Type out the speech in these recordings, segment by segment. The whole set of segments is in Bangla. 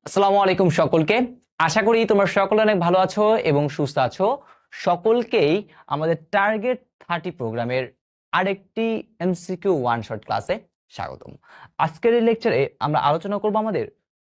আসসালামু আলাইকুম সকলকে। আশা করি তোমরা সকলে অনেক ভালো আছো এবং সুস্থ আছো। সকলকেই আমাদের টার্গেট 30 প্রোগ্রামের আরেকটি এমসিকিউ ওয়ান শট ক্লাসে স্বাগতম। আজকের এই লেকচারে আমরা আলোচনা করব আমাদের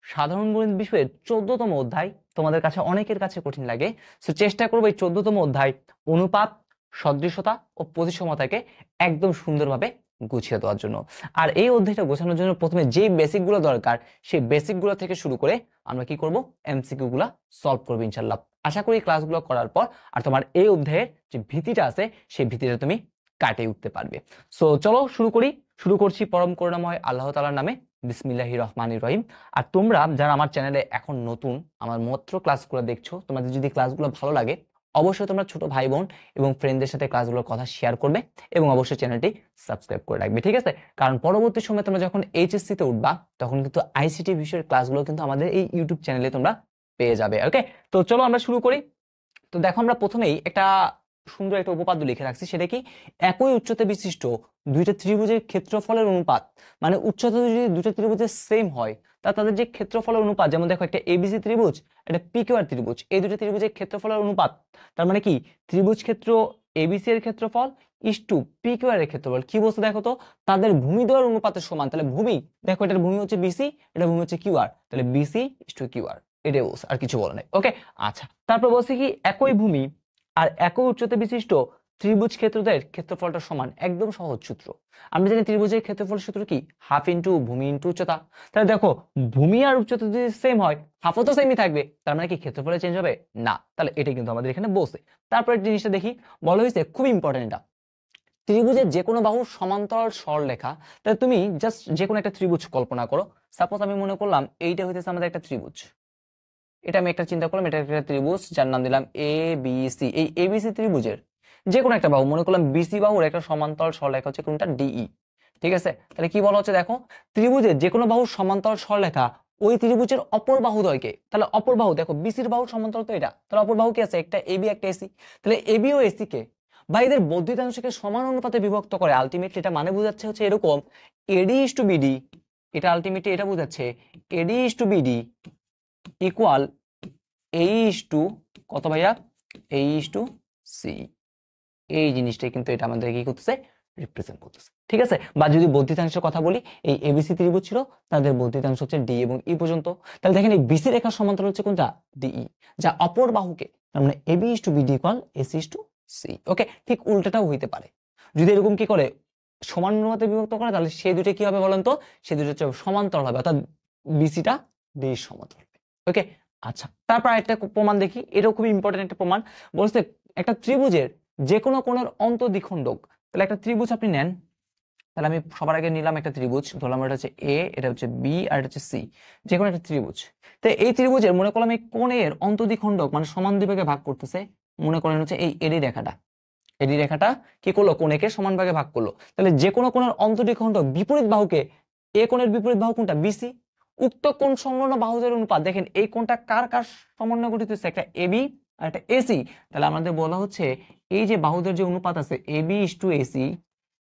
সাধারণ গণিত বিষয়ের 14তম অধ্যায়। তোমাদের কাছে অনেকের কাছে কঠিন লাগে, সো চেষ্টা করবো এই 14তম অধ্যায় অনুপাত, সদৃশতা ও প্রতিসমতাকে একদম সুন্দরভাবে গুছিয়ে দেওয়ার জন্য। আর এই অধ্যায়টা গোছানোর জন্য প্রথমে যে বেসিকগুলো দরকার সেই বেসিকগুলো থেকে শুরু করে আমরা কি করব, এমসিকিউ গুলা সলভ করবো ইনশাল্লাহ। আশা করি ক্লাসগুলো করার পর আর তোমার এই অধ্যায়ের যে ভীতিটা আছে সেই ভীতিটা তুমি কাটিয়ে উঠতে পারবে। সো চলো শুরু করছি পরম করুণাময় আল্লাহ তাআলার নামে, বিসমিল্লাহির রহমানির রহিম। আর তোমরা যারা আমার চ্যানেলে এখন নতুন, আমার মাত্র ক্লাসগুলো দেখছো, তোমাদের যদি ক্লাসগুলো ভালো লাগে অবশ্যই তোমরা ছোট ভাই বোন এবং ফ্রেন্ডদের সাথে ক্লাসগুলোর কথা শেয়ার করবে এবং অবশ্যই চ্যানেলটি সাবস্ক্রাইব করে রাখবে, ঠিক আছে? কারণ পরবর্তী সময় তোমরা যখন এইচএসসি তে উঠবা তখন কিন্তু আইসিটি বিষয়ের ক্লাসগুলো কিন্তু আমাদের এই ইউটিউব চ্যানেলে তোমরা পেয়ে যাবে। ওকে, তো চলো আমরা শুরু করি। তো দেখো, আমরা প্রথমেই একটা সুন্দর একটা উপপাদ্য লিখে রাখছি, সেটা কি, একই উচ্চতা বিশিষ্ট দুইটা ত্রিভুজের ক্ষেত্রফলের অনুপাত, মানে উচ্চতা যদি দুইটা ত্রিভুজের সেম হয় তা তাদের যে ক্ষেত্রফলের অনুপাত, যেমন দেখো একটা এবিসি ত্রিভুজ, একটা পিকিউআর ত্রিভুজ, এই দুটো ত্রিভুজের ক্ষেত্রফলের অনুপাত, তার মানে কি ত্রিভুজ ক্ষেত্র এবিসি এর ক্ষেত্রফল ইস টু পিকিউআর এর ক্ষেত্রফল কি বলছে দেখো তো, তাদের ভূমিদ্বয়ের অনুপাতের সমান। তাহলে ভূমি, দেখো এটার ভূমি হচ্ছে বিসি, এটা ভূমি হচ্ছে কিউআর, তাহলে বিসি ইস টু কিউআর, এটাই বলছে, আর কিছু বলে নাই। ওকে, আচ্ছা, তারপর বলছে কি একই ভূমি আর একই উচ্চতা বিশিষ্ট ত্রিভুজ ক্ষেত্রদ্বয়ের ক্ষেত্রফলটা সমান। একদম সহজ সূত্র, আমরা জানি ত্রিভুজের ক্ষেত্রফল সূত্র কি, হাফ ইন্টু ভূমি ইন্টু উচ্চতা। তাহলে দেখো ভূমি আর উচ্চতা যদি সেম হয়, হাফও তো সেমই থাকবে, তার মানে কি ক্ষেত্রফলে চেঞ্জ হবে না। তাহলে এটাই কিন্তু আমাদের এখানে বলছে। তারপরে জিনিসটা দেখি, বলা হয়েছে খুব ইম্পর্টেন্ট এটা, ত্রিভুজের যে কোনো বাহুর সমান্তরাল সরলরেখা। তাহলে তুমি জাস্ট যে কোনো একটা ত্রিভুজ কল্পনা করো। সাপোজ আমি মনে করলাম এইটা হইতেছে আমাদের একটা ত্রিভুজ, এটা আমি একটা চিন্তা করলাম, এটা একটা ত্রিভুজ যার নাম দিলাম এ বি সি। এই এবিসি ত্রিভুজের যে কোনো একটা বাহু মনে করলাম বিসি বাহুর একটা সমান্তরাল সরলরেখা হচ্ছে কোনটা, ডিই। ঠিক আছে, তাহলে কি বলা হচ্ছে দেখো, ত্রিভুজের যে কোনো বাহুর সমান্তরাল সরলরেখা ওই ত্রিভুজের অপর বাহুদ্বয়কে, তাহলে অপর বাহু দেখো বিসির বাহুর সমান্তরাল তো এটা, তাহলে অপর বাহু কি আছে, একটা এবি একটা এসি। তাহলে এবি ও এসি কে বা এদের বর্ধিতাংশকে সমান অনুপাতে বিভক্ত করে। আলটিমেটলি এটা মানে বোঝাচ্ছে হচ্ছে এরকম, এডি ইস টু বিডি, এটা আলটিমেটলি এটা বোঝাচ্ছে AD is to BD equal H to কত ভাইয়া, এইচ টু সি। এই জিনিসটাই কিন্তু এটা আমাদের কি করতেছে, রিপ্রেজেন্ট করতেছে। ঠিক আছে, বা যদি বর্ধিতাংশের কথা বলি, এই এবিসি ত্রিভুজ ছিল, তাদের বর্ধিতাংশ হচ্ছে ডি এবং ই পর্যন্ত। তাহলে দেখেন এই বিসি রেখার সমান্তরাল হচ্ছে কোনটা, ডিই, যা অপর বাহুকে, তার মানে AB is to BD equal AC is to C. Okay, ঠিক উল্টাটাও হইতে পারে, যদি এরকম কি করে সমান অনুপাতে বিভক্ত করে, তাহলে সেই দুটো কি হবে বলেন তো, সেই দুটো হচ্ছে সমান্তরাল হবে, অর্থাৎ বিসিটা ডি এর সমান্তরাল হবে। ওকে, আচ্ছা, তারপর একটা প্রমাণ দেখি, এটাও খুবই ইম্পর্টেন্ট একটা প্রমাণ। বলছে একটা ত্রিভুজের যে কোনো কোণের অন্তঃদ্বিখণ্ডক। তাহলে একটা ত্রিভুজ আপনি নেন, তাহলে আমি সবার আগে নিলাম একটা ত্রিভুজ, ধরলাম এটা হচ্ছে এ, এটা হচ্ছে বি আর এটা হচ্ছে সি, যে কোনো একটা ত্রিভুজ। তো এই ত্রিভুজের মনে করলাম এই কোণের অন্তঃদ্বিখণ্ডক মানে সমান দুই ভাগে ভাগ করতেছে, মনে করেন হচ্ছে এই এডি রেখাটা, এডি রেখাটা কি করলো, কোণেকে সমান ভাগে ভাগ করলো। তাহলে যে কোনো কোণের অন্তঃদ্বিখণ্ডক বিপরীত বাহুকে, এ কোণের বিপরীত বাহু কোনটা, বিসি, উক্ত কোণ সংলগ্ন বাহুদের অনুপাত। দেখেন এই কোণটা কার কার সমন্বয়ে গঠিত হচ্ছে, একটা এবি আর একটা এসি। তাহলে আমাদের বলা হচ্ছে এই যে বাহুদের যে অনুপাত আছে এবি ইস টু এসি,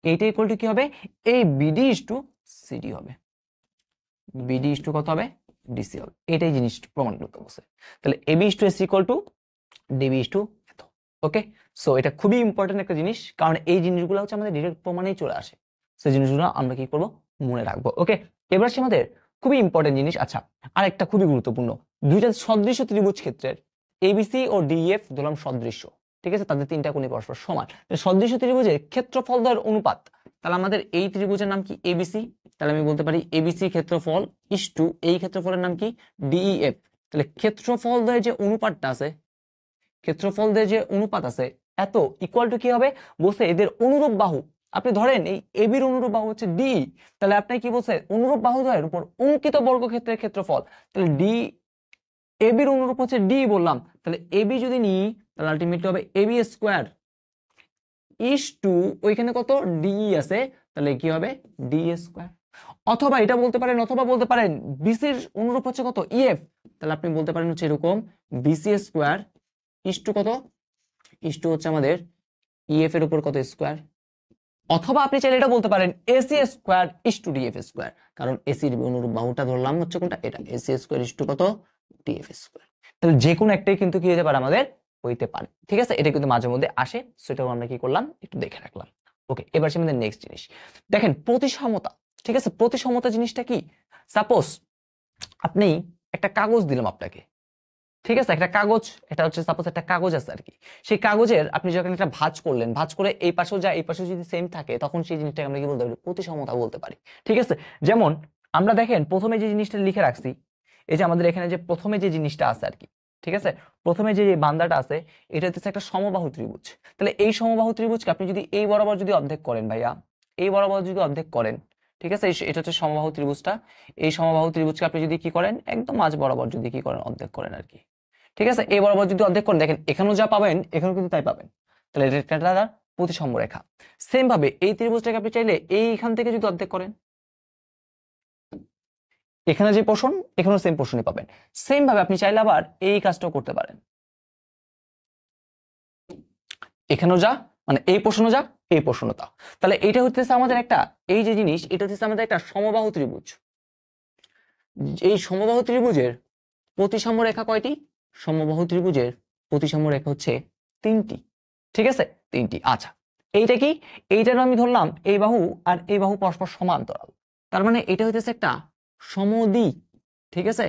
এইটা ইকুয়াল টু কি হবে, এই বিডি ইস টু সিডি হবে। বিডি ইস টু কত হবে, ডিসি হবে। এটাই জিনিস প্রমাণ করতে বলছে। তাহলে AB is to AC equal to DB is to এত। ওকে, সো এটা খুবই ইম্পর্টেন্ট একটা জিনিস, কারণ এই জিনিসগুলো হচ্ছে আমাদের ডিরেক্ট প্রমাণেই চলে আসে। সেই জিনিসগুলো আমরা কি করব, মনে রাখবো। ওকে, এবার আসছে আমাদের খুবই ইম্পর্টেন্ট জিনিস। আচ্ছা, আর একটা খুবই গুরুত্বপূর্ণ, দুইটা সদৃশ্য ত্রিভুজ ক্ষেত্রের এবিসি ও ডিএফ ধরলাম সদৃশ্য, ঠিক আছে, তাদের তিনটা কোণই পরস্পর সমান। সদৃশ্য ত্রিভুজের ক্ষেত্রফল দ্বয়ের অনুপাত, তাহলে আমাদের এই ত্রিভুজের নাম কি এবিসি, তাহলে আমি বলতে পারি এবিসি ক্ষেত্রফল ইস টু এই ক্ষেত্রফলের নাম কি ডিইএফ। তাহলে ক্ষেত্রফল দ্বয়ের যে অনুপাতটা আছে, ক্ষেত্রফলদের যে অনুপাত আছে এত ইকুয়াল টু কি হবে, বলছে এদের অনুরূপ বাহু। আপনি ধরেন এই এবির অনুরূপ বাহু হচ্ছে ডি, তাহলে আপনি কি বলছে, অনুরূপ বাহুদ্বয়ের উপর অঙ্কিত বর্গক্ষেত্রের ক্ষেত্রফল। তাহলে ডি, এবির অনুরূপ হচ্ছে ডি বললাম, তাহলে এবি যদি নিই তাহলে আলটিমেটলি হবে এবি স্কোয়ার ইস টু ওইখানে কত ডি আছে, তাহলে কি হবে ডি স্কোয়ার। অথবা এটা বলতে পারেন, অথবা বলতে পারেন বিসির অনুরূপ হচ্ছে কত ইএফ, তাহলে আপনি বলতে পারেন হচ্ছে এরকম বিসি স্কোয়ার ইস টু কত, ইস টু হচ্ছে আমাদের ইএফ এর উপর কত স্কোয়ার, অথবা আপনি চাইলে এটা বলতে পারেন AC square is to DF square, কারণ এসির অনুরূপ বাহুটা ধরলাম হচ্ছে কোনটা, এটা এসি স্কোয়ার ইস টু কত, ডিএফ স্কোয়ার। তাহলে যে কোনো একটাই কিন্তু কি হতে পারে আমাদের, হইতে পারে। ঠিক আছে, এটা কিন্তু মাঝে মধ্যে আসে, সেটাও আমরা কি করলাম একটু দেখে রাখলাম। ওকে, এবার সে আমাদের নেক্সট জিনিস দেখেন, প্রতিসমতা। ঠিক আছে, প্রতিসমতা জিনিসটা কি? সাপোজ আপনি একটা কাগজ দিলাম আপনাকে, ঠিক আছে, একটা কাগজ, এটা হচ্ছে সাপোজ একটা কাগজ আছে আর কি, সেই কাগজের আপনি যখন একটা ভাঁজ করলেন, ভাঁজ করে এই পাশেও যা এই পাশেও যদি সেম থাকে, তখন সেই জিনিসটাকে আমরা কি বলতে পারি, প্রতিসমতা বলতে পারি। ঠিক আছে, যেমন আমরা দেখেন প্রথমে যে জিনিসটা লিখে রাখছি, এই যে আমাদের এখানে যে প্রথমে যে জিনিসটা আছে আর কি, ঠিক আছে, প্রথমে যে বান্দাটা আছে, এটা হচ্ছে একটা সমবাহু ত্রিভুজ। তাহলে এই সমবাহু ত্রিভুজকে আপনি যদি এই বরাবর যদি অর্ধেক করেন ভাইয়া, এই বরাবর যদি অর্ধেক করেন, ঠিক আছে, এটা হচ্ছে সমবাহু ত্রিভুজটা, এই সমবাহু ত্রিভুজকে আপনি যদি কি করেন, একদম মাঝ বরাবর যদি কি করেন, অর্ধেক করেন আর কি। ঠিক আছে, এই বরাবর যদি অর্ধেক করেন, দেখেন এখানেও যা পাবেন এখানেও কিন্তু তাই পাবেন। তাহলে এটা একটা প্রতিসম রেখা। সেম ভাবে এই ত্রিভুজটাকে আপনি চাইলে এইখান থেকে যদি অর্ধেক করেন, এখানে যে পোর্শন এখানেও সেম পোর্শনই পাবেন। সেম ভাবে আপনি চাইলে আবার এই কাজটাও করতে পারেন, এখানেও যা মানে এই পোর্শনও যা এই পোর্শনও তা। তাহলে এইটা হচ্ছে আমাদের একটা, এই যে জিনিস এটা হচ্ছে আমাদের একটা সমবাহু ত্রিভুজ। এই সমবাহু ত্রিভুজের প্রতিসম রেখা কয়টি? সমবাহু ত্রিভুজের প্রতিসম রেখা হচ্ছে 3টি। ঠিক আছে, 3টি। আচ্ছা, এইটা কি? এইটার আমি ধরলাম এই বাহু আর এই বাহু পরস্পর সমান্তরাল, তার মানে এটা হইতেছে একটা সমদ্বি। ঠিক আছে,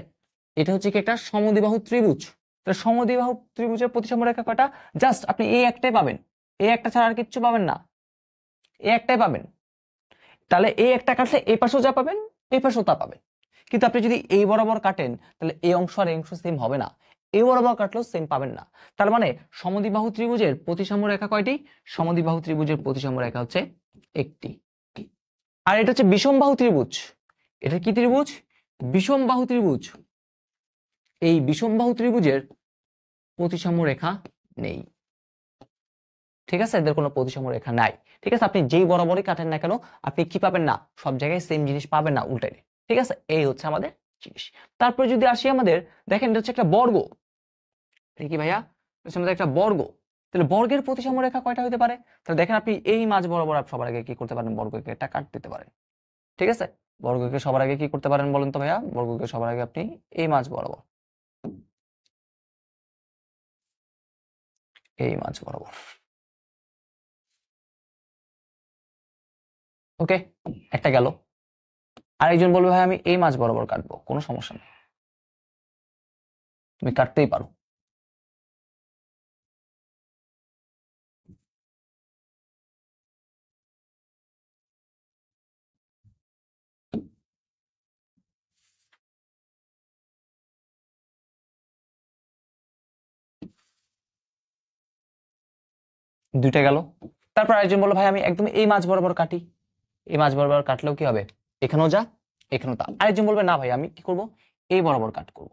এটা হচ্ছে কি একটা সমদ্বিবাহু ত্রিভুজ। তাহলে সমদ্বিবাহু ত্রিভুজের প্রতিসম রেখা কয়টা? জাস্ট আপনি এই একটাই পাবেন, এই একটা ছাড়া আর কিচ্ছু পাবেন না, এই একটাই পাবেন। তাহলে এই একটা কাটলে এই পাশেও যা পাবেন এই পাশেও তা পাবেন। কিন্তু আপনি যদি এই বরাবর কাটেন, তাহলে এই অংশ আর এই অংশ সেম হবে না, এই বরাবর কাটলেও সেম পাবেন না। তার মানে সমদ্বিবাহু ত্রিভুজের প্রতিসম রেখা কয়টি? সমদ্বিবাহু ত্রিভুজের প্রতিসম রেখা হচ্ছে একটি। আর এটা হচ্ছে বিষমবাহু ত্রিভুজ। এটা কি ত্রিভুজ? বিষমবাহু ত্রিভুজ। এই বিষমবাহু ত্রিভুজের প্রতিসম রেখা নেই। ঠিক আছে, এদের কোনো প্রতিসম রেখা নাই। ঠিক আছে, আপনি যেই বরাবরই কাটেন না কেন, আপনি কি পাবেন না, সব জায়গায় সেম জিনিস পাবেন না, উল্টাই। ঠিক আছে, এই হচ্ছে আমাদের জিনিস। তারপরে যদি আসি আমাদের, দেখেন এটা হচ্ছে একটা বর্গ, কি ভাইয়া, এটা আমাদের একটা বর্গ। তাহলে বর্গের প্রতিসম রেখা কয়টা হতে পারে? তাহলে দেখেন আপনি এই মাঝ বরাবর সবার আগে কি করতে পারেন, বর্গকে একটা কাট দিতে পারেন। ঠিক আছে, বর্গকে সবার আগে কি করতে পারেন বলেন তো ভাইয়া? বর্গকে সবার আগে আপনি এই মাঝ বরাবর, এই মাঝ বরাবর। ওকে, একটা গেল। আরেকজন বলবে ভাই আমি এই মাঝ বরাবর কাটবো, কোনো সমস্যা নেই, তুমি কাটতেই পারো। দুইটা গেল। তারপর আরেকজন বললো ভাই আমি একদম এই মাঝ বরাবর কাটি, এই মাঝ বরাবর কাটলেও কি হবে, এখানেও যা এখানেও তা। আরেকজন বলবে না ভাই আমি কি করব, এই বরাবর কাট করব,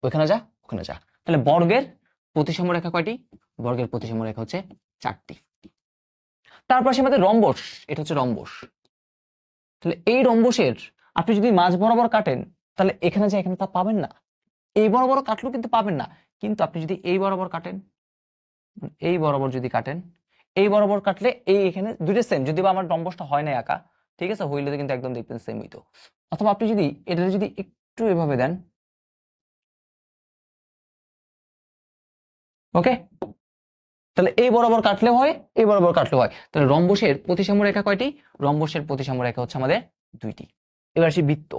ওইখানে যা ওখানে যা। তাহলে বর্গের প্রতিসম রেখা কয়টি? বর্গের প্রতিসম রেখা হচ্ছে 4টি। তারপর সে আমাদের রম্বস, এটা হচ্ছে রম্বস। তাহলে এই রম্বসের আপনি যদি মাঝ বরাবর কাটেন, তাহলে এখানে যা এখানে তা পাবেন না, এই বরাবর কাটলেও কিন্তু পাবেন না। কিন্তু আপনি যদি এই বরাবর কাটেন, এই বরাবর যদি কাটেন, এই বরাবর কাটলে এই এখানে দুইটা সেম, যদি বা আমার রম্বসটা হয় না আঁকা, ঠিক আছে, হইলে কিন্তু একদম দেখবেন সেম হইতো। অথবা আপনি যদি এটা যদি একটু এভাবে দেন, ওকে, তাহলে এই বরাবর কাটলেও হয় এই বরাবর কাটলেও হয়। তাহলে রম্বসের প্রতিসম রেখা কয়টি? রম্বসের প্রতিসম রেখা হচ্ছে আমাদের 2টি। এবার আসি বৃত্ত।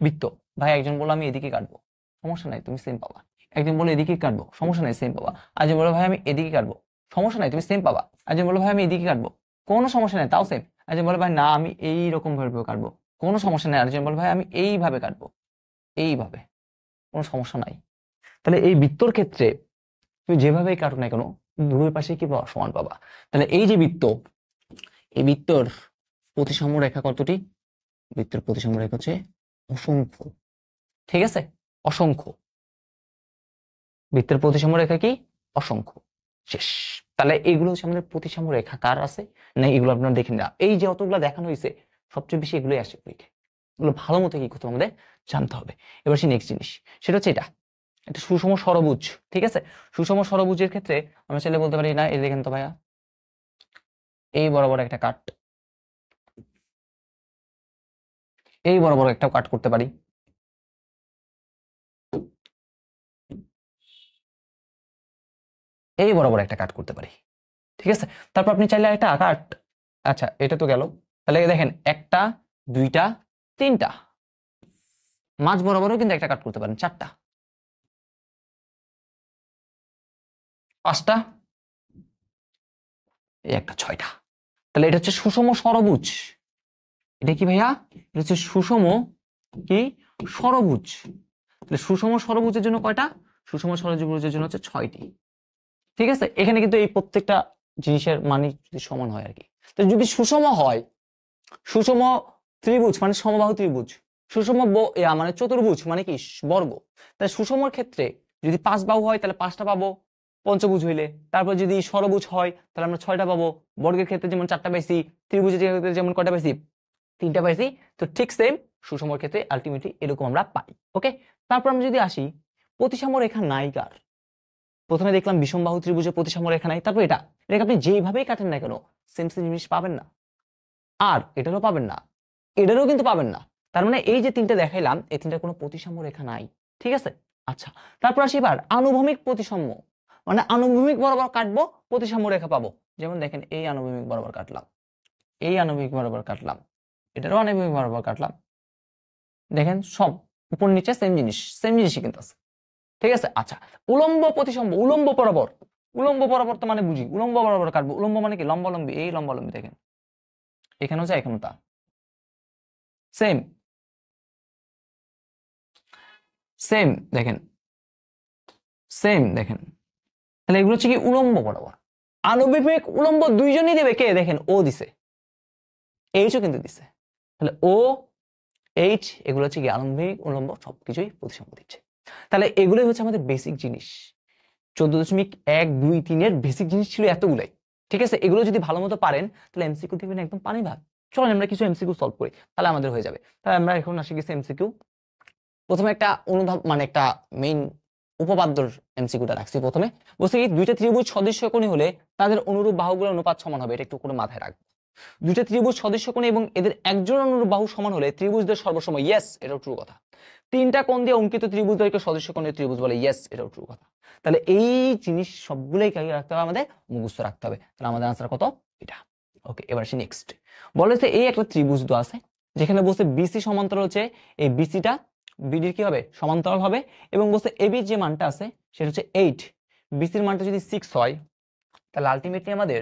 বৃত্ত, ভাই একজন বললো আমি এদিকে কাটবো, সমস্যা নাই তুমি সেম পাবা। একজন বললো এদিকে কাটবো, সমস্যা নাই সেম পাবা। আরেকজন বললো ভাই আমি এদিকে কাটবো, সমস্যা নাই তুমি সেম পাবা। একজন বললো ভাই আমি এদিকে কাটবো, কোনো সমস্যা নাই তাও সেম। একজন বললো ভাই না আমি এই রকম ভাবে কাটবো, কোনো সমস্যা নাই। আরেকজন বললো ভাই আমি এইভাবে কাটবো, এইভাবে, কোনো সমস্যা নাই। তাহলে এই বৃত্তর ক্ষেত্রে তুমি যেভাবেই কাটো না কেন, দুই পাশে কি পাবা, সমান পাবা। তাহলে এই যে বৃত্ত, এই বৃত্তর প্রতিসম রেখা কতটি? বৃত্তের প্রতিসম রেখা হচ্ছে অসংখ্য। ঠিক আছে, অসংখ্য। বৃত্তের প্রতিসম রেখা কি? অসংখ্য। শেষ। তাহলে এগুলো হচ্ছে আমাদের প্রতিসম রেখা কার আছে না, এগুলো আপনারা দেখে না, এই যে অতগুলো দেখানো হয়েছে সবচেয়ে বেশি এগুলোই আসে পরীক্ষায়। এগুলো ভালো মতো কি করতে আমাদের জানতে হবে। এবার সে নেক্সট জিনিস, সেটা হচ্ছে এটা, এটা সুষম ষড়ভুজ। ঠিক আছে, সুষম ষড়ভুজের ক্ষেত্রে আমরা চাইলে বলতে পারি না, এই দেখেন তো ভাইয়া, এই বরাবর একটা কাট, এই বরাবর একটা কাট করতে পারি, এই বরাবর একটা কাট করতে পারি। ঠিক আছে, তারপর আপনি চাইলে একটা কাট, আচ্ছা এটা তো গেল, তাহলে দেখেন একটা, দুইটা, তিনটা, মাঝ বরাবরও কিন্তু একটা কাট করতে পারেন, চারটা, পাঁচটা, এই একটা, ছয়টা। তাহলে এটা হচ্ছে সুষম ষড়ভুজ। এটা কি ভাইয়া? এটা হচ্ছে সুষম কি ষড়ভুজ। তাহলে সুষম ষড়ভুজের জন্য কয়টা? সুষম ষড়ভুজের জন্য হচ্ছে 6টি। ঠিক আছে, এখানে কিন্তু এই প্রত্যেকটা জিনিসের মানে যদি সমান হয় আর কি। তো যদি সুষম হয়, সুষম ত্রিভুজ মানে সমবাহু ত্রিভুজ, সুষম মানে চতুর্ভুজ মানে কি বর্গ, তাহলে সুষমর ক্ষেত্রে যদি 5 বাহু হয় তাহলে 5টা পাবো পঞ্চভুজ হইলে, তারপর যদি ষড়ভুজ হয় তাহলে আমরা 6টা পাবো, বর্গের ক্ষেত্রে যেমন 4টা পাইছি, ত্রিভুজের ক্ষেত্রে যেমন কয়টা পাইছি, 3টা পাইছি। তো ঠিক সেম সুষমর ক্ষেত্রে আলটিমেটলি এরকম আমরা পাই। ওকে, তারপর আমরা যদি আসি প্রতিসাম্য রেখা নাইকার, প্রথমে দেখলাম বিষমবাহু ত্রিভুজে প্রতিসাম্য রেখা নাই, তারপর এটাকে আপনি যেইভাবেই কাটেন না কেন সেম সেম জিনিস পাবেন না, আর এটারও পাবেন না, এটারও কিন্তু পাবেন না। তার মানে এই যে তিনটে দেখাইলাম এই তিনটার কোনো প্রতিসাম্য রেখা নাই। ঠিক আছে, আচ্ছা তারপর আসি এবার আনুভূমিক প্রতিসাম্য, মানে আনুভূমিক বরাবর কাটবো প্রতিসাম্য রেখা পাবো। যেমন দেখেন এই আনুভূমিক বরাবর কাটলাম, এই আনুভূমিক বরাবর কাটলাম, এটারও আনুভূমিক বরাবর কাটলাম, দেখেন সব উপর নিচে সেম জিনিস, সেম জিনিসই কিন্তু আছে। ঠিক আছে, আচ্ছা উলম্ব প্রতিসাম্য, উলম্ব বরাবর, উলম্ব বরাবর তো মানে বুঝি উলম্ব বরাবর কাটবো, উলম্ব মানে কি লম্বালম্বী, এই লম্বালম্বী দেখেন এখানেও যা এখানেও তা সেম, সেম দেখেন, সেম দেখেন। তাহলে এগুলো হচ্ছে কি উলম্ব বরাবর। আনুভূমিক উলম্ব দুইজনই দেবে, কে দেখেন ও দিছে, এইচও কিন্তু দিছে। তাহলে ও এইচ এগুলো হচ্ছে কি আনুভূমিক উলম্ব সবকিছুই প্রতিসাম্য দিচ্ছে। তাহলে এগুলোই হচ্ছে আমাদের বেসিক জিনিস। 14.1, 2, 3 এর বেসিক জিনিস ছিল এতগুলাই। ঠিক আছে, এগুলো যদি ভালো মতো পারেন তাহলে এমসিকিউ দেখবেন একদম পানি ভাত। চলেন আমরা কিছু এমসিকিউ সলভ করি, তাহলে আমাদের হয়ে যাবে। তাহলে আমরা এখন আসি কিছু এমসিকিউ। প্রথমে একটা অনুধাব মানে একটা মেইন উপপাদ্যর এমসিকিউটা রাখছি। প্রথমে বলছে কি দুইটা ত্রিভুজ সদৃশ্যকোণী হলে তাদের অনুরূপ বাহুগুলোর অনুপাত সমান হবে, এটা একটু করে মাথায় রাখবো। দুইটা ত্রিভুজ সদৃশ্যকোণী এবং এদের একজন অনুরূপ বাহু সমান হলে ত্রিভুজদের সর্বসময়, ইয়েস এটাও ট্রু কথা। তিনটা কোণ দিয়ে অঙ্কিত ত্রিভুজদেরকে সদৃশ্যকোণীয় ত্রিভুজ বলে, ইয়েস এটাও ট্রু কথা। তাহলে এই জিনিস সবগুলোই কাজে রাখতে হবে, আমাদের মুখস্থ রাখতে হবে। তাহলে আমাদের আনসার কত? এটা। ওকে, এবার আসি নেক্সট। বলেছে এই একটা ত্রিভুজ দেওয়া আছে যেখানে বলছে বিসি সমান্তরাল হচ্ছে, এই বিসিটা বিডির কি হবে সমান্তরাল হবে, এবং বলছে এবির যে মানটা আছে সেটা হচ্ছে 8, বিসির মানটা যদি 6 হয় তাহলে আলটিমেটলি আমাদের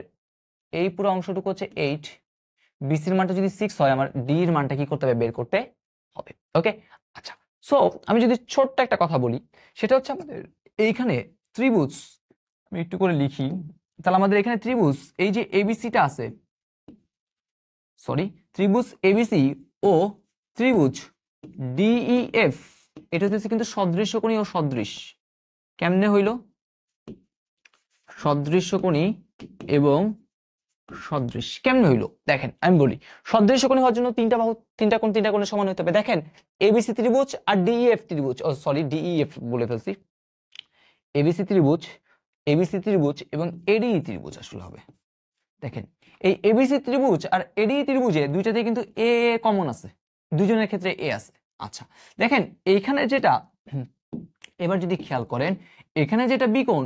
এই পুরো অংশটুকু হচ্ছে 8, বিসির মানটা যদি 6 হয় আমার ডি এর মানটা কি করতে হবে বের করতে হবে। ওকে, আচ্ছা সো আমি যদি ছোট্ট একটা কথা বলি সেটা হচ্ছে আমাদের এইখানে ত্রিভুজ, আমি একটু করে লিখি, তাহলে আমাদের এখানে ত্রিভুজ এই যে এবিসিটা আছে, সরি ত্রিভুজ এবিসি ও ত্রিভুজ ডিইএফ, এটা হচ্ছে কিন্তু সদৃশ্যকোণী ও সদৃশ। কেমনে হইল? সদৃশ্যকোণী এবং সদৃশ কেমনে হইলো দেখেন আমি বলি। সদৃশ্যকোণী হওয়ার জন্য তিনটা বাহু, তিনটা কোণ, তিনটা কোণের সমান হতে হবে। দেখেন এবিসি ত্রিভুজ আর ডিইএফ ত্রিভুজ, ও সরি ডিইএফ বলে ফেলছি, এবিসি ত্রিভুজ, এবিসি ত্রিভুজ এবং এডিই ত্রিভুজ আসলে হবে। দেখেন এই এবিসি ত্রিভুজ আর এডিই ত্রিভুজে দুইটাতে কিন্তু এ কমন আছে, দুজনের ক্ষেত্রে এ আছে। আচ্ছা দেখেন এইখানে যেটা, এবার যদি খেয়াল করেন এখানে যেটা বি কোণ,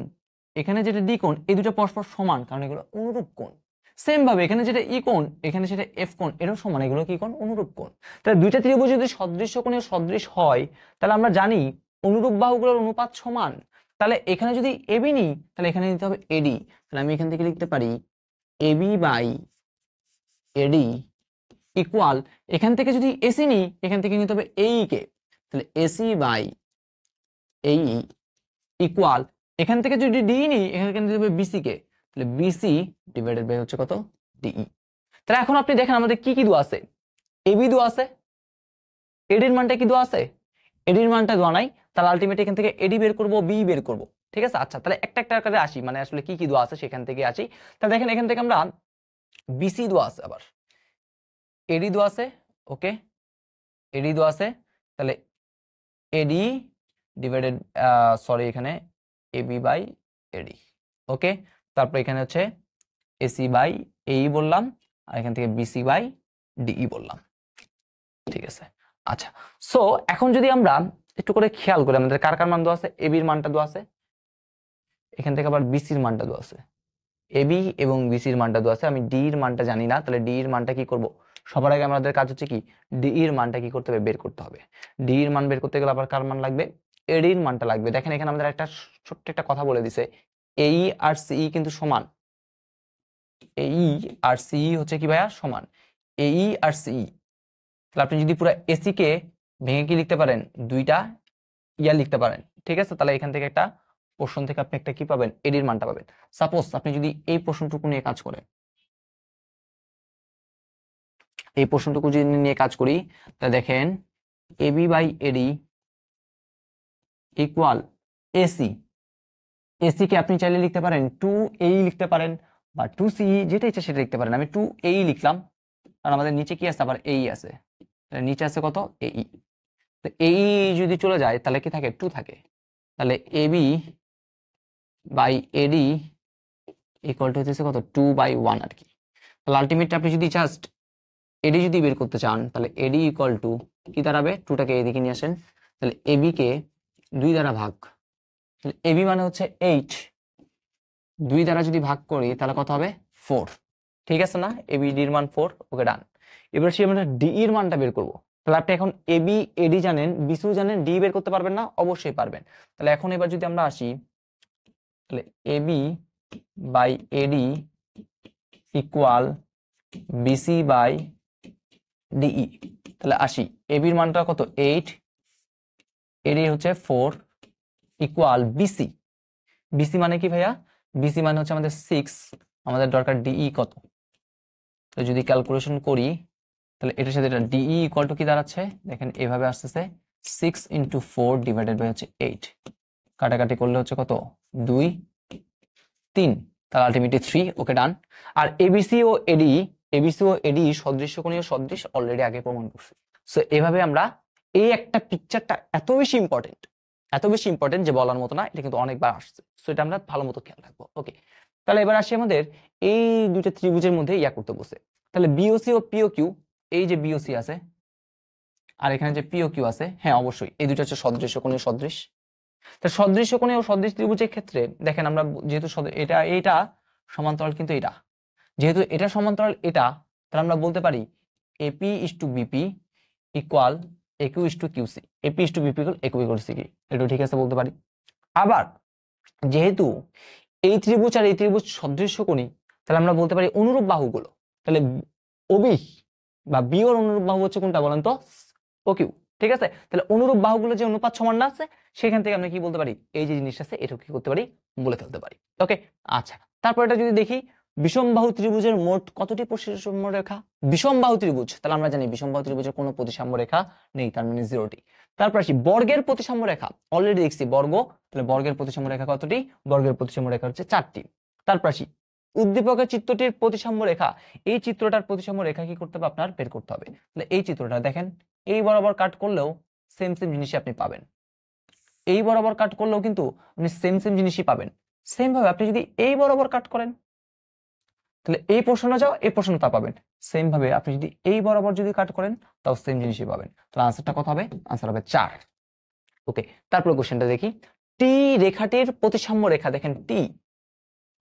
এখানে যেটা ডি কোণ, এই দুটো পরস্পর সমান কারণ এগুলো অনুরূপ কোণ। সেম ভাবে এখানে যেটা ই কোণ, এখানে সেটা এফ কোণ, এটাও সমান, এগুলো কি কোণ? অনুরূপ কোণ। তাহলে দুইটা ত্রিভুজ যদি সদৃশ্য কোণে সদৃশ হয় তাহলে আমরা জানি অনুরূপ বাহুগুলোর অনুপাত সমান। তাহলে এখানে যদি এবি নিই তাহলে এখানে নিতে হবে এডি, তাহলে আমি এখান থেকে লিখতে পারি এবি বাই এডি ইকুয়াল, এখান থেকে যদি এসি নিই এখান থেকে নিতে হবে এই কে, তাহলে এসি বাই এই ইকুয়াল, এখান থেকে যদি ডি নিই এখানে নিতে হবে বিসি কে, তাহলে বিসি ডিভাইডেড বাই হচ্ছে কত? ডিই। তাহলে এখন আপনি দেখেন আমাদের কি কি দেওয়া আছে, এবি দেওয়া আছে, এডির মানটা কি দেওয়া আছে? এডির মানটা দেওয়া নাই, তাহলে আলটিমেটলি এখান থেকে এডি বের করব, বি বের করব। ঠিক আছে, আচ্ছা তাহলে একটা একটা করে আসি, মানে আসলে কি কি দেওয়া আছে সেখান থেকে আসি। তাহলে দেখেন এখান থেকে আমরা বিসি দেওয়া আছে, আবার এডি দেওয়া আছে, ওকে এডি দেওয়া আছে, তাহলে এডি ডিভাইডেড, সরি এখানে এবি বাই এডি, ওকে তারপর এখানে হচ্ছে এসি বাই এই বললাম, আর এখান থেকে বিসি বাই ডিই বললাম। ঠিক আছে, আচ্ছা। সো এখন যদি আমরা একটু করে খেয়াল করি, আমাদের কার কার মান দেওয়া আছে, এবির মানটা দেওয়া আছে, এখান থেকে আবার বিসির মানটা দেওয়া আছে, এবি এবং বিসির মানটা দেওয়া আছে। আমি ডি এর মানটা জানি না, তাহলে ডি এর মানটা কি করব, সবার আগে আমাদের কাজ হচ্ছে কি, ডি এর মানটা কি করতে হবে, বের করতে হবে। ডি এর মান বের করতে গেলে আবার কার মান লাগবে, এডি এর মানটা লাগবে। দেখেন এখানে আমাদের একটা ছোট্ট একটা কথা বলে দিছে, এই আর সিই কিন্তু সমান, এই আর সিই হচ্ছে কি ভাইয়া সমান, এই আর সিই। তাহলে আপনি যদি পুরো এসি কে ভেঙে কি লিখতে পারেন, দুইটা ইয়া লিখতে পারেন। ঠিক আছে, তাহলে এখান থেকে একটা পোর্শন থেকে আপনি একটা কি পাবেন, এডির মানটা পাবেন। সাপোজ আপনি যদি এই পোর্শনটুকু নিয়ে কাজ করেন, এই পোর্শনটুকু যদি নিয়ে কাজ করি, তাহলে দেখেন AB by AD equal AC. AC কে আপনি চাইলে লিখতে পারেন 2 এই লিখতে পারেন, বা 2 সিই, যেটা ইচ্ছা সেটা লিখতে পারেন। আমি 2 এই লিখলাম, কারণ আমাদের নিচে কি আছে, আবার এই আছে, নিচে আছে কত, এই। তো এই যদি চলে যায় তাহলে কি থাকে, 2 থাকে। তাহলে AB by AD equal to হচ্ছে কত, 2/1 আর কি। তাহলে আলটিমেটলি আপনি যদি জাস্ট এডি যদি বের করতে চান, তাহলে এডি ইকুয়াল টু কি দাঁড়াবে, 2টাকে এদিকে নিয়ে আসেন, তাহলে এবি কে 2 দ্বারা ভাগ, এবি মানে হচ্ছে 8, 2 দ্বারা যদি ভাগ করি তাহলে কত হবে, 4। ঠিক আছে না, এবি ডির মান 4, ওকে ডান। এবার সে আমরা ডি এর মানটা বের করব। তাহলে আপনি এখন এবি এডি জানেন, বিসিও জানেন, ডি বের করতে পারবেন না, অবশ্যই পারবেন। তাহলে এখন এবার যদি আমরা আসি, তাহলে AB by AD equal BC by DE. তাহলে আসি, এবির মানটা কত, 8, এডি হচ্ছে 4 ইকুয়াল বিসি। বিসি মানে কি ভাইয়া, বিসি মানে হচ্ছে আমাদের 6, আমাদের দরকার ডিই কত। তো যদি ক্যালকুলেশন করি, তাহলে এটার সাথে এটা ডিই ইকুয়াল টু কি দাঁড়াচ্ছে, দেখেন এভাবে আসতেছে 6 × 4 ডিভাইডেড বাই হচ্ছে 8, কাটাকাটি করলে হচ্ছে কত, 2, 3, তাহলে আলটিমেটলি 3, ওকে ডান। আর এবিসি ও এডি, এবিসি ও এডি সদৃশ্যকোণীয় সদৃশ, অলরেডি আগে প্রমাণ করছি। সো এভাবে আমরা এই একটা পিকচারটা এত বেশি ইম্পর্টেন্ট, এত বেশি ইম্পর্টেন্ট যে বলার মতো না, এটা কিন্তু অনেকবার আসছে। সো এটা আমরা ভালো মতো খেয়াল রাখবো। ওকে, তাহলে এবার আসি আমাদের এই দুইটা ত্রিভুজের মধ্যে ইয়া করতে বসে। তাহলে বিওসি ও পিও কিউ, এই যে বিওসি আছে আর এখানে যে পিও কিউ আছে, হ্যাঁ অবশ্যই এই দুটো হচ্ছে সদৃশ্যকোণীয় সদৃশ। তা সদৃশ্যকোণীয় ও সদৃশ ত্রিভুজের ক্ষেত্রে দেখেন আমরা যেহেতু এটা এটা সমান্তরাল, কিন্তু এটা যেহেতু এটা সমান্তরাল এটা, তাহলে আমরা বলতে পারি AP is to BP equal AQ is to QC, AP is to BP equal AQ equal CQ, এটা ঠিক আছে বলতে পারি। আবার যেহেতু এই ত্রিভুজ আর এই ত্রিভুজ সদৃশ্যকোণী, তাহলে আমরা বলতে পারি অনুরূপ বাহুগুলো, তাহলে ওবি বা বিওর অনুরূপ বাহু হচ্ছে কোনটা বলেন তো, ওকিউ। ঠিক আছে, তাহলে অনুরূপ বাহুগুলো যে অনুপাত সমান না আছে, সেখান থেকে আমরা কি বলতে পারি, এই যে জিনিসটা আছে এটা কি করতে পারি, বলে ফেলতে পারি। ওকে, আচ্ছা। তারপর এটা যদি দেখি, বিষমবাহু ত্রিভুজের মোট কতটি প্রতিসাম্য রেখা, বিষমবাহু ত্রিভুজ, তাহলে আমরা জানি বিষমবাহু ত্রিভুজের কোনো প্রতিসাম্য রেখা নেই, তার মানে 0টি। তারপর আসি বর্গের প্রতিসাম্য রেখা, অলরেডি দেখছি বর্গ, তাহলে বর্গের প্রতিসাম্য রেখা কতটি, বর্গের প্রতিসাম্য রেখা হচ্ছে 4টি। তারপর আসি উদ্দীপকের চিত্রটির প্রতিসাম্য রেখা, এই চিত্রটার প্রতিসাম্য রেখা কি করতে হবে, আপনার বের করতে হবে। তাহলে এই চিত্রটা দেখেন, এই বরাবর কাট করলেও সেম সেম জিনিসই আপনি পাবেন, এই বরাবর কাট করলেও কিন্তু আপনি সেম সেম জিনিসই পাবেন। সেম ভাবে আপনি যদি এই বরাবর কাট করেন, তাহলে এই পোর্শনে যাও, এই পোর্শনে তা পাবেন। সেম ভাবে আপনি যদি এই বরাবর যদি কাট করেন, তাও সেম জিনিসই পাবেন। তাহলে আনসারটা কত হবে, আনসার হবে 4। ওকে, তারপর কোশ্চেনটা দেখি, টি রেখাটির প্রতিসাম্য রেখা, দেখেন টি,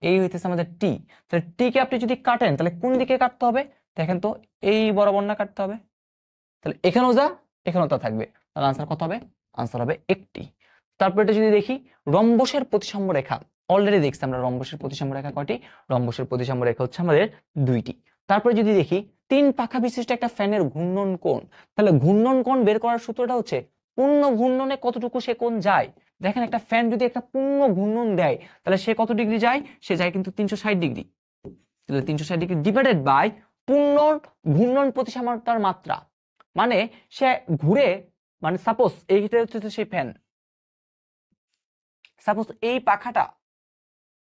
এই হইতেছে আমাদের টি। তাহলে টি কে আপনি যদি কাটেন, তাহলে কোন দিকে কাটতে হবে, দেখেন তো এই বরাবর না কাটতে হবে, তাহলে এখানেও যা এখানেও তা থাকবে, তাহলে আনসার কত হবে, আনসার হবে 1টি। তারপর এটা যদি দেখি রম্বসের প্রতিসাম্য রেখা, অলরেডি দেখছি আমরা রম্বসের প্রতিসাম্য রেখা কয়টি, রম্বসের প্রতিসাম্য রেখা হচ্ছে আমাদের 2টি। তারপরে যদি দেখি 3 পাখা বিশিষ্ট একটা ফ্যানের ঘূর্ণন কোণ, তাহলে ঘূর্ণন কোণ বের করার সূত্রটা হচ্ছে পূর্ণ ঘূর্ণনে কতটুকু সে কোণ যায়। দেখেন একটা ফ্যান যদি একটা পূর্ণ ঘূর্ণন দেয়, তাহলে সে কত ডিগ্রি যায়, সে যায় কিন্তু 360 ডিগ্রি। তাহলে 360 ডিগ্রি ডিভাইডেড বাই পূর্ণ ঘূর্ণন প্রতিসাম্যতার মাত্রা, মানে সে ঘুরে, মানে সাপোজ এইটা হচ্ছে সেই ফ্যান, সাপোজ এই পাখাটা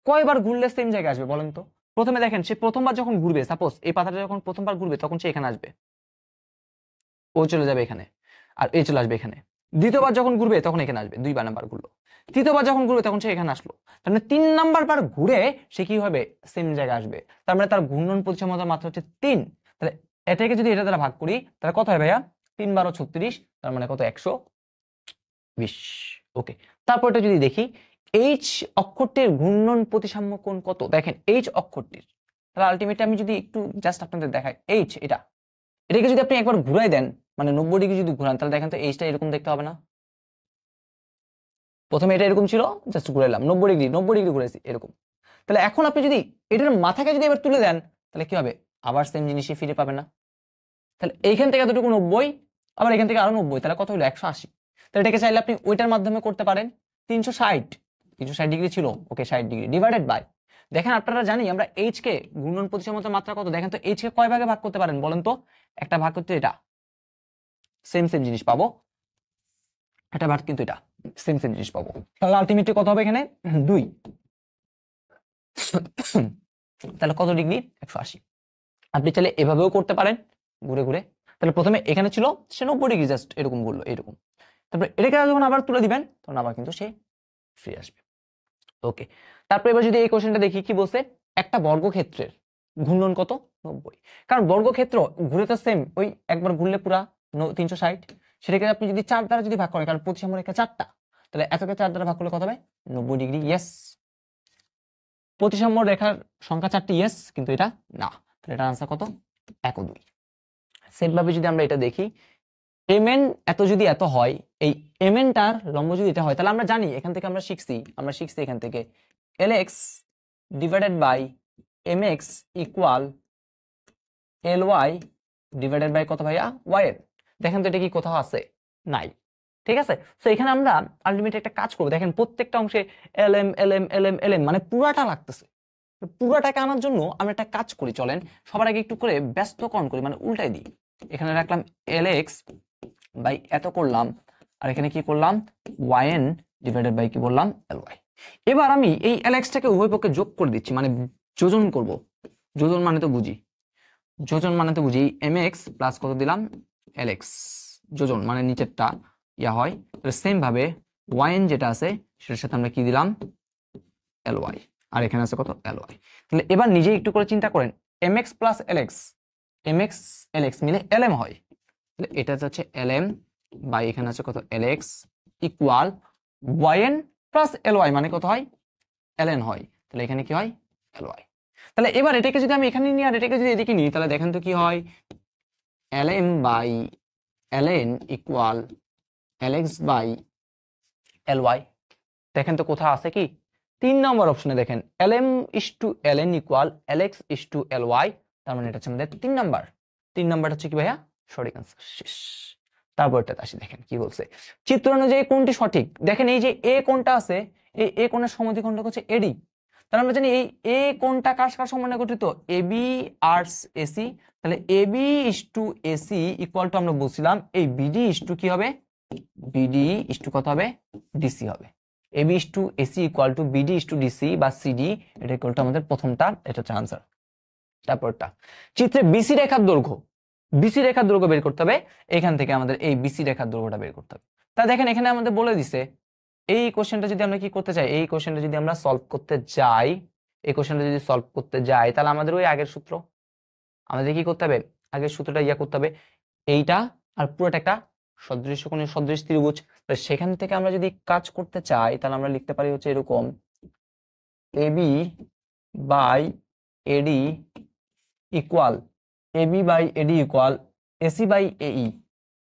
কয়বার ঘুরলে সেম জায়গায় আসবে বলেন তো। প্রথমে দেখেন সে প্রথমবার যখন ঘুরবে, সাপোজ এই পাখাটা যখন প্রথমবার ঘুরবে, তখন সে এখানে আসবে, ও চলে যাবে এখানে, আর এ চলে আসবে এখানে। দ্বিতীয়বার যখন ঘুরবে তখন এখানে আসবে, 2 নাম্বার ঘুরলো। তৃতীয়বার যখন ঘুরবে তখন সে এখানে আসলো, তার মানে 3 নাম্বার বার ঘুরে সে কি হবে, সেম জায়গায় আসবে। তার মানে তার ঘূর্ণন প্রতিসাম্যতার মাত্রা হচ্ছে 3। তাহলে এটাকে যদি এটা দ্বারা ভাগ করি তাহলে কত হয় ভাইয়া, 3 × 36, তার মানে কত, 120। ওকে, তারপরটা যদি দেখি এইচ অক্ষরটির ঘূর্ণন প্রতিসাম্য কোণ কত, দেখেন এইচ অক্ষরটির, তাহলে আলটিমেটলি আমি যদি একটু জাস্ট আপনাদের দেখাই, এইচ এটাকে যদি আপনি একবার ঘুরাই দেন, মানে 90 ডিগ্রি যদি ঘুরান, তাহলে দেখেন তো এইচটা এরকম দেখতে হবে না? প্রথমে এটা এরকম ছিল, জাস্ট ঘুরাইলাম 90 ডিগ্রি ঘুরেছি এরকম। তাহলে এখন আপনি যদি এটার মাথাকে যদি এবার তুলে দেন তাহলে কি হবে, আবার সেম জিনিসই ফিরে পাবেন না? তাহলে এইখান থেকে এতটুকু 90, আবার এখান থেকে আরো 90, তাহলে কত হলো, 180। তাহলে এটাকে চাইলে আপনি ওইটার মাধ্যমে করতে পারেন, 360 ডিগ্রি ছিল, ওকে 60 ডিগ্রি ডিভাইডেড বাই, দেখেন আপনারা জানি আমরা এইচ কে ঘূর্ণন প্রতিসাম্যতার মাত্রা কত, দেখেন তো এইচ কে কয় ভাগে ভাগ করতে পারেন বলেন তো? একটা ভাগ করতে এটা, সেম জিনিস পাবো, এটা ভাগ কিন্তু এটা, সেম জিনিস পাবো। তাহলে আলটিমেটলি কত হবে এখানে, 2। তাহলে কত ডিগ্রি, 180। আপনি চাইলে এভাবেও করতে পারেন ঘুরে ঘুরে। তাহলে প্রথমে এখানে ছিল সে 90 ডিগ্রি, জাস্ট এরকম ঘুরলো এরকম, তারপরে এটাকে যখন আবার তুলে দিবেন তখন আবার কিন্তু সে ফিরে আসবে। ওকে, তারপর এবার যদি এই কোশ্চেনটা দেখি কি বলছে, একটা বর্গক্ষেত্রের ঘূর্ণন কত, 90। কারণ বর্গক্ষেত্র ঘুরে তো সেম, ওই একবার ঘুরলে পুরা 360, সেটাকে আপনি যদি 4 দ্বারা যদি ভাগ করেন, কারণ প্রতিসাম্য রেখা 4টা, তাহলে এতকে 4 দ্বারা ভাগ করলে কত হবে, 90 ডিগ্রি। ইয়েস, প্রতিসাম্য রেখার সংখ্যা 4টি, ইয়েস, কিন্তু এটা না, তাহলে এটা আনসার কত, 1 ও 2। সেম ভাবে যদি আমরা এটা দেখি, mn এত যদি এত হয়, এই mn টার লম্ব যদি এটা হয়, তাহলে আমরা জানি এখান থেকে আমরা শিখছি এখান থেকে lx divided by mx equal ly divided by কত ভাইয়া, yn। দেখেন তো এটা কি কোথাও আছে, নাই, ঠিক আছে। তো এখানে আমরা আলটিমেটলি একটা কাজ করব, দেখেন প্রত্যেকটা অংশে lm lm lm lm মানে পুরাটা লাগতেছে, পুরাটাকে আনার জন্য আমরা একটা কাজ করি, চলেন সবার আগে একটু করে ব্যস্তকরণ করি, মানে উল্টাই দিই। এখানে রাখলাম lx বাই এত করলাম, আর এখানে কি করলাম, yn ডিভাইডেড বাই কি বললাম, ly। এবার আমি এই lx টাকে উভয় পক্ষে যোগ করে দিচ্ছি, মানে যোজন করব, যোজন মানে তো বুঝি mx প্লাস কত দিলাম, lx, যোজন মানে নিচেরটা ইয়া হয়। সেম ভাবে yn যেটা আছে সেটার সাথে আমরা কি দিলাম, ly, আর এখানে আছে কত, ly। তাহলে এবার নিজে একটু করে চিন্তা করেন, mx প্লাস mx lx মিলে lm হয়, তাহলে এটা হচ্ছে lm বাই এখানে আছে কত, lx equal yn plus ly মানে কত হয়, ln হয়, তাহলে এখানে কি হয়, ly। তাহলে এবার এটাকে যদি আমি এখানে নিই আর এটাকে যদি এদিকে নিই, তাহলে দেখেন তো কি হয়, lm by ln equal lx by ly। দেখেন তো কোথাও আছে কি, 3 নম্বর অপশনে দেখেন lm is to ln equal lx is to ly, তার মানে এটা হচ্ছে আমাদের 3 নাম্বার। 3 নাম্বারটা হচ্ছে কি ভাইয়া, সঠিক আনসার, শেষ। তারপরটা আসি, দেখেন কি বলছে, চিত্র অনুযায়ী কোনটি সঠিক, দেখেন এই যে এ কোণটা আছে, এই এ কোণের সমদ্বিখণ্ডক হচ্ছে এডি, তাহলে আমরা জানি এই এ কোণটা কার কার সমন্বয়ে গঠিত, এবি আর এসি, তাহলে AB is to AC equal to আমরা বলছিলাম এই বিডি ইস টু কি হবে, বিডি ইস টু কত হবে, ডিসি হবে। AB is to AC equal to BD is to DC বা সিডি, এটা ইকুয়াল টু আমাদের প্রথমটা, এটা হচ্ছে আনসার। তারপরটা, চিত্রে বিসি রেখার দৈর্ঘ্য বের করতে হবে, এখান থেকে আমাদের এই বিসি রেখার দৈর্ঘ্যটা বের করতে হবে। তা দেখেন এখানে আমাদের বলে দিছে, এই কোশ্চেনটা যদি আমরা কি করতে চাই, এই কোশ্চেনটা যদি আমরা সলভ করতে যাই, তাহলে আমাদের ওই আগের সূত্র, আমাদের কি করতে হবে, আগের সূত্রটা ইয়া করতে হবে, এইটা আর পুরোটা একটা সদৃশ কোণের সদৃশ ত্রিভুজ, সেখান থেকে আমরা যদি কাজ করতে চাই তাহলে আমরা লিখতে পারি হচ্ছে এরকম, AB by AD equal AC by এই,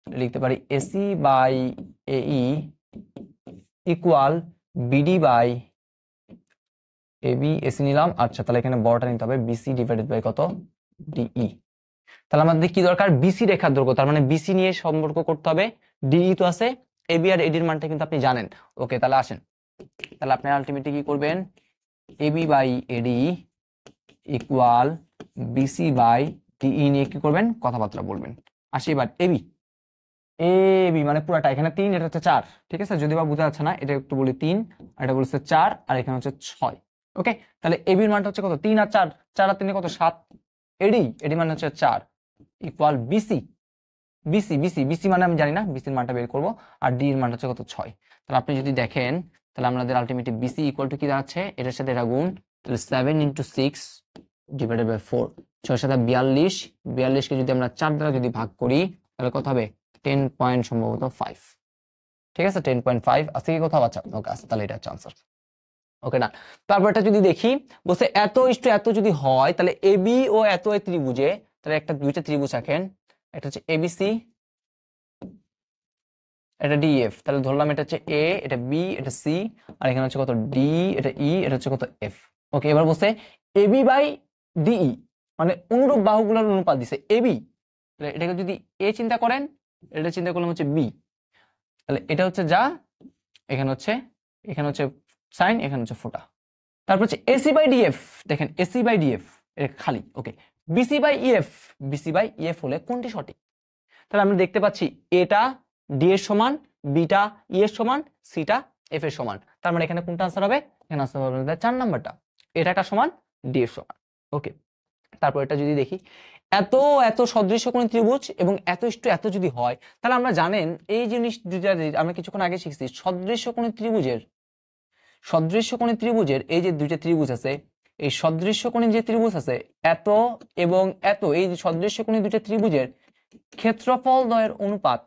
লিখতে পারি এসি বাই এই equal BD by AB, AC নিলাম, আচ্ছা তাহলে এখানে বড়টা নিতে হবে, বিসি ডিভাইডেড বাই কত, ডিই। তাহলে আমাদের কি দরকার, বিসি রেখার দৈর্ঘ্য, তার মানে বিসি নিয়ে সম্পর্ক করতে হবে, ডিই তো আছে, এবি আর এডির মানটা কিন্তু আপনি জানেন। ওকে, তাহলে আসেন, তাহলে আপনি আলটিমেটলি কি করবেন, AB by AD equal BC by DE নিয়ে কি করবেন, কথাবার্তা বলবেন। আসি এবার এবি, এবি মানে পুরাটা, এখানে 3, এটা হচ্ছে 4, ঠিক আছে, যদি বা বোঝা যাচ্ছে না এটা একটু বলি, 3 আর এটা বলছে 4 আর এখানে হচ্ছে 6। ওকে, তাহলে এবির মানটা হচ্ছে কত, 3 আর 4, 4 আর 3 কত 7, এডি মানে হচ্ছে 4 equal BC, BC BC BC মানে আমি জানি না, বিসির মানটা বের করবো, আর ডি এর মানটা হচ্ছে কত 6। তাহলে আপনি যদি দেখেন তাহলে আমাদের আলটিমেটলি বিসি ইকুয়াল টু কি দাঁড়াচ্ছে, এটার সাথে এটা গুণ, তাহলে 7 × 6 ডিভাইডেড বাই 4, 6 7 42, 42কে যদি আমরা 4 দ্বারা যদি ভাগ করি তাহলে কত হবে 10 পয়েন্ট সম্ভবত 5। ঠিক আছে, 10.5 আছে কি কোথাও? আচ্ছা ওকে আছে, তাহলে এটা হচ্ছে আনসার। ওকে না, তারপর এটা যদি দেখি বলছে এত ইস্টু এত যদি হয় তাহলে এবি ও এত এ ত্রিভুজে, তাহলে একটা দুইটা ত্রিভুজ রাখেন, একটা হচ্ছে এবিসি, এটা ডিএফ, তাহলে ধরলাম এটা হচ্ছে এ, এটা বি, এটা সি, আর এখানে হচ্ছে কত ডি, এটা ই, এটা হচ্ছে কত এফ। ওকে, এবার বলছে এবি বাই ডিই, মানে অনুরূপ বাহুগুলোর অনুপাত দিছে এবি, তাহলে এটাকে যদি এ চিন্তা করেন, এটা চিন্তা করলাম হচ্ছে বি, তাহলে এটা হচ্ছে যা, এখানে হচ্ছে সাইন, এখানে হচ্ছে ফোঁটা। তারপর হচ্ছে এসি বাই ডিএফ, দেখেন এসি বাই ডিএফ এটা খালি। Okay, BC by EF, BC by EF হলে কোনটি সঠিক? তাহলে আমরা দেখতে পাচ্ছি এটা ডি এর সমান, বিটা ই এর সমান, সিটা এফ এর সমান, তার মানে এখানে কোনটা আনসার হবে? এখানে আনসার হবে 4 নাম্বারটা, এটা একটা সমান ডি এর সমান। ওকে, তারপর এটা যদি দেখি এত এত সদৃশ্যকোণী ত্রিভুজ এবং এত ইস্টু এত যদি হয়, তাহলে আমরা জানেন এই জিনিস দুইটা আমরা কিছুক্ষণ আগে শিখছি, সদৃশ্যকোণী ত্রিভুজের এই যে দুইটা ত্রিভুজ আছে, এই সদৃশ্যকোণী যে ত্রিভুজ আছে এত এবং এত, এই যে সদৃশ্যকোণী দুইটা ত্রিভুজের ক্ষেত্রফল দ্বয়ের অনুপাত,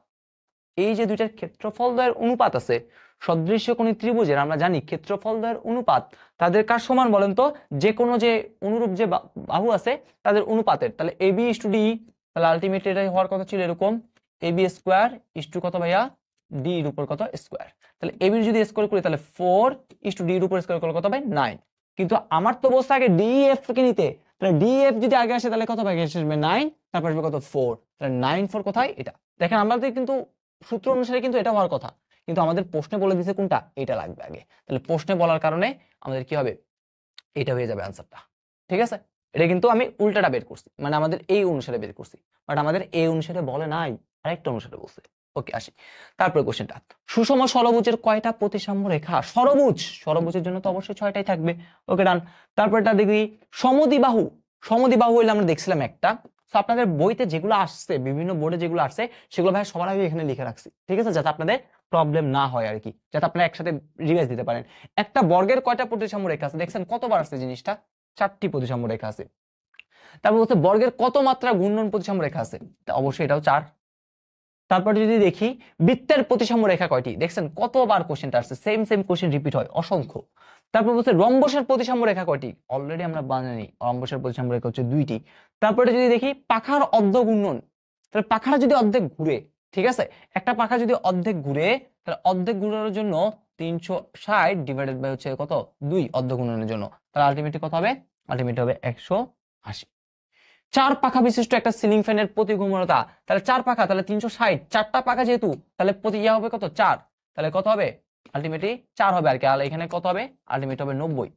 এই যে দুইটার ক্ষেত্রফল দ্বয়ের অনুপাত আছে সদৃশ্যকোণী ত্রিভুজের, আমরা জানি ক্ষেত্রফল দ্বয়ের অনুপাত তাদের কার সমান বলেন তো? যে কোনো যে অনুরূপ যে বাহু আছে তাদের অনুপাতের। তাহলে এবি ইস টু ডি, তাহলে আলটিমেটলি এটা হওয়ার কথা ছিল এরকম, এবি স্কোয়ার ইস টু কত ভাইয়া, ডি এর উপর কত স্কোয়ার। তাহলে এবি যদি স্কোয়ার করি তাহলে 4 ইস টু ডি এর উপর স্কোয়ার করলে কত ভাই 9, কিন্তু আমার তো বলছে আগে ডিএফ কে নিতে, তাহলে ডিএফ যদি আগে আসে তাহলে কত ভাই আসবে 9, তারপর আসবে কত 4, তাহলে 9 4 কোথায়? এটা দেখেন আমাদের কিন্তু সূত্র অনুসারে কিন্তু এটা হওয়ার কথা, কিন্তু আমাদের প্রশ্নে বলে দিছে কোনটা, এটা লাগবে আগে। তাহলে প্রশ্নে বলার কারণে আমাদের কি হবে, এটা হয়ে যাবে আনসারটা। ঠিক আছে, এটা কিন্তু আমি উল্টাটা বের করছি, মানে আমাদের এই অনুসারে বের করছি, বাট আমাদের এই অনুসারে বলে নাই, আরেকটা অনুসারে বলছে। ওকে, আসি তারপরে কোশ্চেনটা, সুষম ষড়ভুজের কয়টা প্রতিসাম্য রেখা? ষড়ভুজের জন্য তো অবশ্যই 6টাই থাকবে। ওকে ডান। তারপর এটা দেখি সমদ্বিবাহু, সমদ্বিবাহু হইলে আমরা দেখছিলাম একটা, তো আপনাদের বইতে যেগুলো আসছে, বিভিন্ন বোর্ডে যেগুলো আসছে সেগুলো ভাই সবার আগে এখানে লিখে রাখছি, ঠিক আছে, যাতে আপনাদের প্রবলেম না হয় আর কি, যাতে আপনারা একসাথে রিভাইজ দিতে পারেন। একটা বর্গের কয়টা প্রতিসাম্য রেখা আছে দেখছেন? কতবার আসছে জিনিসটা? 4টি প্রতিসাম্য রেখা আছে। তারপর হচ্ছে বর্গের কত মাত্রা ঘূর্ণন প্রতিসাম্য রেখা আছে? অবশ্যই এটাও 4। তারপরে যদি দেখি বৃত্তের প্রতিসাম্য রেখা কয়টি, দেখছেন কতবার কোশ্চেনটা আসছে, সেম সেম কোশ্চেন রিপিট হয় অসংখ্য। তারপর বলছে রম্বসের প্রতিসাম্য রেখা কয়টি, অলরেডি আমরা জানি রম্বসের প্রতিসাম্য রেখা হচ্ছে 2টি। তারপরে যদি দেখি পাখার অর্ধ ঘূর্ণন, তাহলে পাখাটা যদি অর্ধেক ঘুরে, ঠিক আছে, একটা পাখা যদি অর্ধেক ঘুরে, তাহলে অর্ধেক ঘুরানোর জন্য 360 ডিভাইডেড বাই হচ্ছে কত 2 অর্ধ ঘূর্ণনের জন্য, তাহলে আলটিমেটলি কত হবে? আলটিমেটলি হবে 180। 4 পাখা বিশিষ্ট একটা সিলিং ফ্যানের প্রতি ঘূর্ণনতা, তাহলে 4 পাখা, তাহলে 360, 4টা পাখা যেহেতু, তাহলে প্রতি ইয়া হবে কত 4, তাহলে কত হবে? আলটিমেটলি 4 হবে আর কি, আর এখানে কত হবে? আলটিমেটলি হবে 90।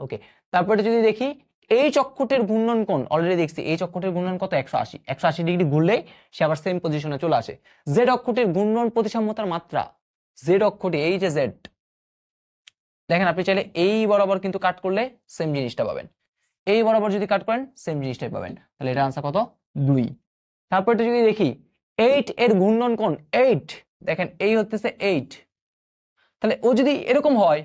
ওকে, তারপরে যদি দেখি এই চক্রটির ঘূর্ণন কোণ, অলরেডি দেখছি এই চক্রটির ঘূর্ণন কত 180, 180 ডিগ্রি ঘুরলেই সে আবার সেম পজিশনে চলে আসে। জেড অক্ষটির ঘূর্ণন প্রতিসাম্যতার মাত্রা, জেড অক্ষটি এই যে জেড, দেখেন আপনি চাইলে এই বরাবর কিন্তু কাট করলে সেম জিনিসটা পাবেন, এই বরাবর যদি কাট করেন সেম জিনিসটাই পাবেন, তাহলে এটা আনসার কত 2। তারপর যদি দেখি 8 এর ঘূর্ণন কোণ 8, দেখেন এই হচ্ছে 8, তাহলে ও যদি এরকম হয়,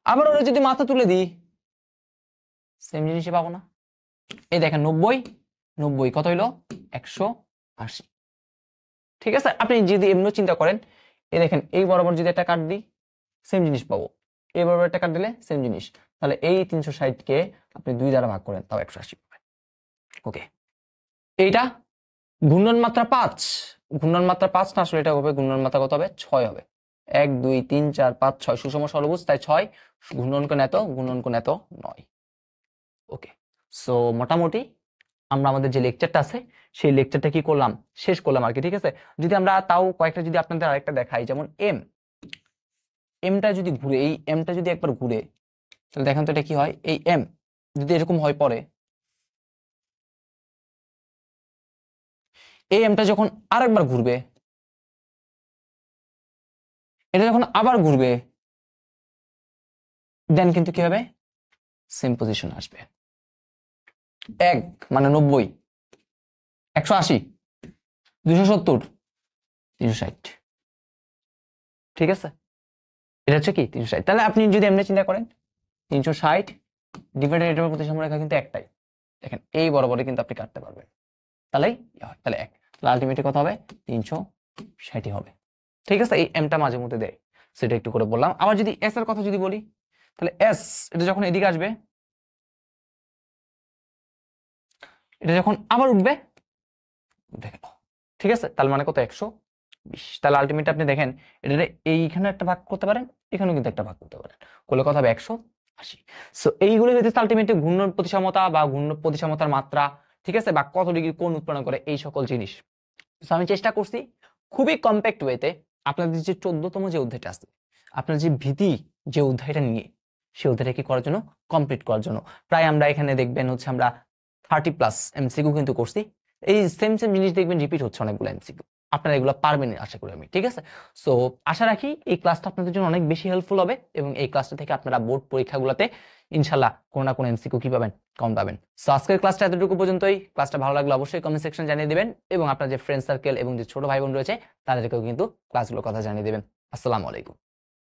আবার ওরা যদি মাথা তুলে দিই সেম জিনিসই পাবো না। এই দেখেন 90 90 কত হইলো 180। ঠিক আছে, আপনি যদি এমনি চিন্তা করেন, এই দেখেন এই বরাবর যদি একটা কাট দিই সেম জিনিস পাবো, এই বরাবর একটা কাট দিলে সেম জিনিস, তাহলে এই 360 কে আপনি 2 দ্বারা ভাগ করেন তাও 180 পাবেন। ওকে, এইটা ঘূর্ণন মাত্রা 5, ঘূর্ণন মাত্রা 5 না, আসলে এটা হবে ঘূর্ণন মাত্রা কত হবে 6 হবে, 1 2 3 4 5 6 সুষম ষড়ভুজ তাই 6, ঘূর্ণন কোণ এত, ঘূর্ণন কোণ এত 9। ওকে, সো মোটামুটি আমরা আমাদের যে লেকচারটা আছে সেই লেকচারটা কি করলাম, শেষ করলাম আর কি। ঠিক আছে, যদি আমরা তাও কয়েকটা যদি আপনাদের আরেকটা দেখাই, যেমন এমটা যদি ঘুরে, এই এমটা যদি একবার ঘুরে, তাহলে দেখেন তো এটা কি হয়, এই এম যদি এরকম হয় পরে, এই এমটা যখন আরেকবার ঘুরবে, এটা যখন আবার ঘুরবে, দেন কিন্তু কি হবে, সেম পজিশন আসবে। 1 মানে 90, 180, 270, 360। ঠিক আছে, এটা হচ্ছে কি 360। তাহলে আপনি যদি এমনি চিন্তা করেন 360 ডিভাইডেড এটার প্রতিসম রেখা কিন্তু একটাই, দেখেন এই বরাবরই কিন্তু আপনি কাটতে পারবেন, তাহলে তাহলে 1, তাহলে আলটিমেটলি কত হবে 360 হবে। ঠিক আছে, এই এমটা মাঝে মধ্যে দেয়, সেটা একটু করে বললাম। আবার যদি এস এর কথা যদি বলি, তাহলে এস এটা যখন এদিকে আসবে, এটা যখন আবার উঠবে, দেখেন ঠিক আছে, তার মানে কত 120। তাহলে আলটিমেটলি আপনি দেখেন এটা এইখানে একটা ভাগ করতে পারেন, এখানেও কিন্তু একটা ভাগ করতে পারেন, করলে কত হবে 180। সো এইগুলো হচ্ছে আলটিমেটলি ঘূর্ণন প্রতিসমতা বা ঘূর্ণন প্রতিসমতার মাত্রা, ঠিক আছে, বা কত ডিগ্রি কোণ উৎপন্ন করে এই সকল জিনিস। তো আমি চেষ্টা করছি খুবই কম্প্যাক্ট ওয়েতে আপনাদের যে 14তম যে অধ্যায়টা আছে, আপনার যে ভীতি যে অধ্যায়টা নিয়ে, সেই অধ্যায়টা কি করার জন্য, কমপ্লিট করার জন্য। প্রায় আমরা এখানে দেখবেন হচ্ছে আমরা 30+ এমসিকিউ কিন্তু করছি। এই সেম সেম জিনিস দেখবেন রিপিট হচ্ছে অনেকগুলো এমসিকিউ, আপনারা এগুলো পারবেন আশা করি আমি। ঠিক আছে, সো আশা রাখি এই ক্লাসটা আপনাদের জন্য অনেক বেশি হেল্পফুল হবে এবং এই ক্লাসটা থেকে আপনারা বোর্ড পরীক্ষাগুলোতে ইনশাল্লাহ কোনো না কোনো এমসিকিউ কি পাবেন, কম পাবেন। সো আজকের ক্লাসটা এতটুকু পর্যন্তই। ক্লাসটা ভালো লাগলে অবশ্যই কমেন্ট সেকশন জানিয়ে দিবেন এবং আপনার যে ফ্রেন্ড সার্কেল এবং যে ছোট ভাই বোন রয়েছে তাদেরকেও কিন্তু ক্লাসগুলোর কথা জানিয়ে দিবেন। আসসালামু আলাইকুম।